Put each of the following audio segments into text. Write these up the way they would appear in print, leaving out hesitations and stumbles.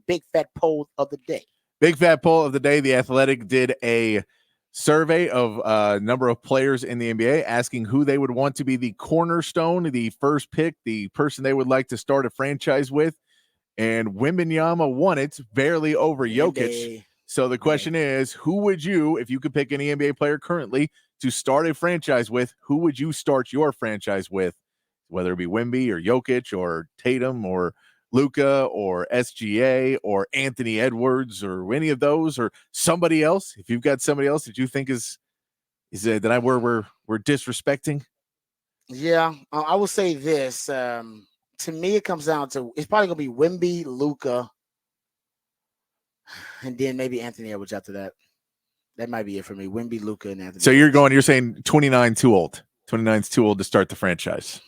big fat poll of the day? Big fat poll of the day. The Athletic did a survey of a number of players in the NBA asking who they would want to be the cornerstone, the first pick, the person they would like to start a franchise with. And Wembanyama won it barely over Jokic. So the question is, who would you, if you could pick any NBA player currently to start a franchise with, who would you start your franchise with? Whether it be Wemby or Jokic or Tatum or Luka or SGA or Anthony Edwards or any of those or somebody else. If you've got somebody else that you think is that we're disrespecting. Yeah, I will say this. To me, it comes down to it's probably gonna be Wemby, Luka, and then maybe Anthony Edwards after that. That might be it for me. Wemby, Luka, and Anthony. So you're saying 29 too old. 29 is too old to start the franchise.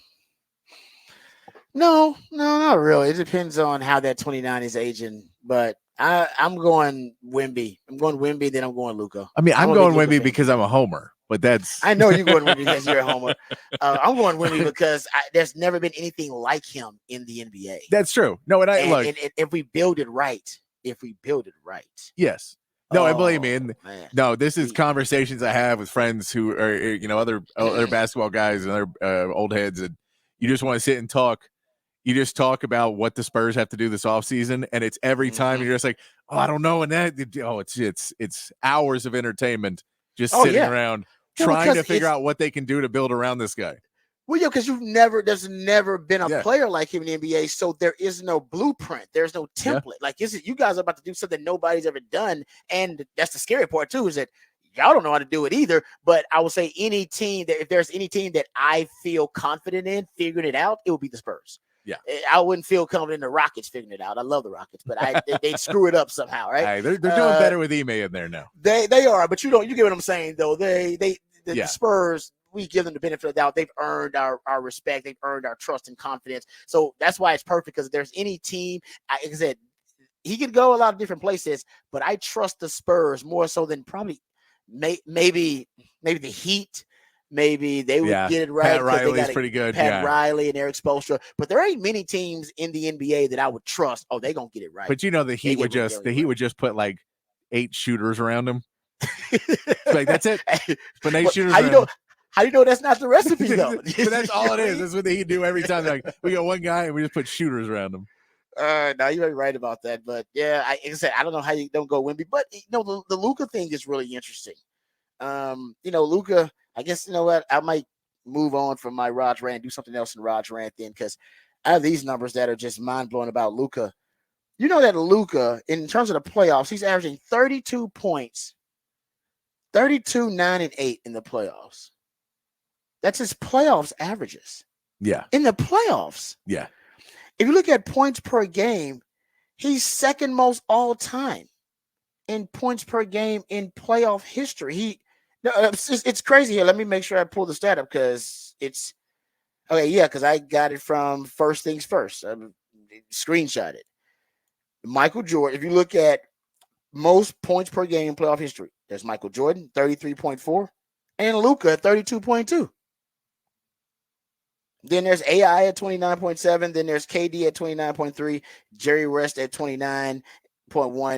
No, not really. It depends on how that 29 is aging. But I'm going Wemby. I'm going Wemby, then I'm going Luka. I mean, I'm going Wemby because I'm a homer. But I know you're going Wemby because you're a homer. I'm going Wemby because there's never been anything like him in the NBA. That's true. No, and if we build it right, yes. No, and believe me, no, this is conversations I have with friends who are, other basketball guys and other old heads, and you just want to sit and talk. You just talk about what the Spurs have to do this offseason, and it's every time you're just like, oh, I don't know, and it's hours of entertainment just sitting around trying to figure out what they can do to build around this guy. Well, yeah, because there's never been a player like him in the NBA, so there is no blueprint. There's no template. Yeah. Like, you guys are about to do something nobody's ever done, and that's the scary part, too, is that y'all don't know how to do it either. But I would say if there's any team that I feel confident in figuring it out, it would be the Spurs. Yeah, I wouldn't feel confident in the Rockets figuring it out. I love the Rockets, but they screw it up somehow, right? Hey, they're doing better with Ime in there now. They are, but you get what I'm saying, though. The Spurs, we give them the benefit of the doubt. They've earned our respect. They've earned our trust and confidence. So that's why it's perfect, because if there's any team, like I said, he could go a lot of different places, but I trust the Spurs more so than probably maybe the Heat. Maybe they would get it right. Pat Riley's pretty good. Pat Riley and Eric Spoelstra. But there ain't many teams in the NBA that I would trust. Oh, they're going to get it right. But the Heat would just put like 8 shooters around him. Like, that's it. Put 8 shooters around him. How do you know that's not the recipe, though? But that's all it is. That's what the Heat do every time. Like, we got one guy and we just put shooters around him. No, you might be right about that. But, yeah, like I said, I don't know how you don't go Wemby. But, the Luka thing is really interesting. Luka, I guess, you know what? I might move on from my Raj rant, do something else in Raj rant then, because I have these numbers that are just mind-blowing about Luka. You know that Luka, in terms of the playoffs, he's averaging 32 points, 32, 9, and 8 in the playoffs. That's his playoffs averages. Yeah. In the playoffs. Yeah. If you look at points per game, he's second most all time in points per game in playoff history. It's crazy here. Let me make sure I pull the stat up because it's okay. Yeah, because I got it from First Things First. Screenshot it. Michael Jordan. If you look at most points per game in playoff history, there's Michael Jordan, 33.4, and Luka at 32.2. Then there's AI at 29.7. Then there's KD at 29.3, Jerry West at 29.1,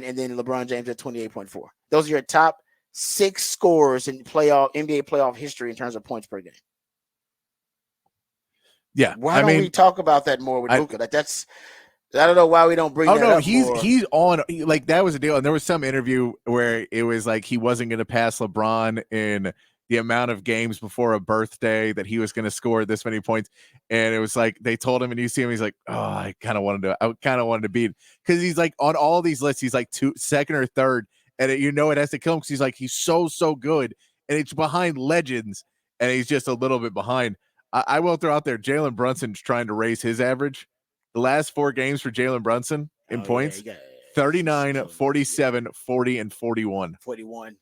and then LeBron James at 28.4. Those are your top 6 scorers in NBA playoff history in terms of points per game. Yeah. Why don't we talk about that more with Luka? I don't know why we don't bring that up. He's on, like, that was a deal. And there was some interview where it was like he wasn't going to pass LeBron in the amount of games before a birthday that he was going to score this many points. And it was like, they told him, and you see him, he's like, oh, I kind of wanted to beat, because he's like on all these lists, he's like second or third. And it has to kill him because he's so good. And it's behind legends. And he's just a little bit behind. I will throw out there, Jalen Brunson's trying to raise his average. The last 4 games for Jalen Brunson in points, 39, 47, 40, and 41. 41.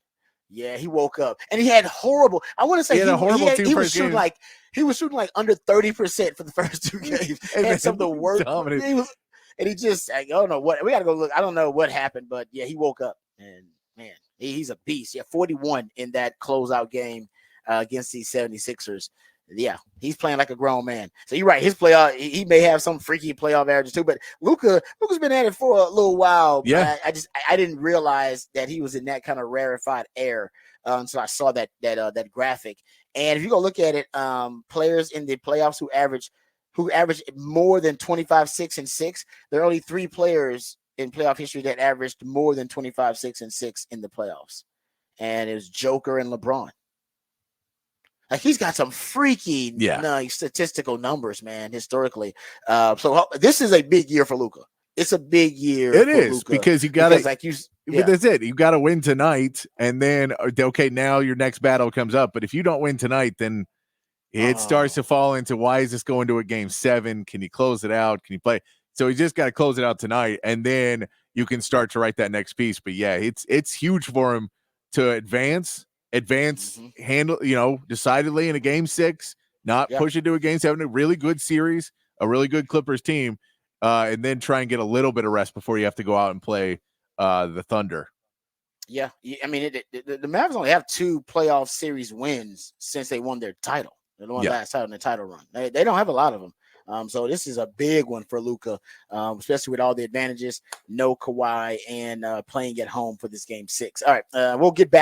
Yeah, he woke up. And he had horrible – I want to say he was shooting like under 30% for the first 2 games. And had some of the worst. And he just – I don't know what – we got to go look. I don't know what happened, but, yeah, he woke up. And, man, he's a beast. Yeah, 41 in that closeout game against the 76ers. Yeah, he's playing like a grown man. So you're right. His playoff, he may have some freaky playoff averages too, but Luka's been at it for a little while. Yeah. I didn't realize that he was in that kind of rarefied air until I saw that graphic. And if you go look at it, players in the playoffs who average more than 25, 6, and 6, there are only 3 players in playoff history that averaged more than 25, 6, and 6 in the playoffs. And it was Joker and LeBron. Like he's got some freaky statistical numbers, man, historically. So this is a big year for Luka. It's a big year. It is Luka because you got to like But that's it. You got to win tonight, and then okay, now your next battle comes up. But if you don't win tonight, then it starts to fall into why is this going to a game 7? Can you close it out? Can you play? So you just got to close it out tonight, and then you can start to write that next piece. But yeah, it's huge for him to advance, handle, decidedly in a game 6, not push it to a game 7, a really good series, a really good Clippers team, and then try and get a little bit of rest before you have to go out and play the Thunder. Yeah. I mean, the Mavericks only have 2 playoff series wins since they won their title. They won last title in the title run. They don't have a lot of them. So this is a big one for Luka, especially with all the advantages, no Kawhi, and playing at home for this game 6. All right, we'll get back.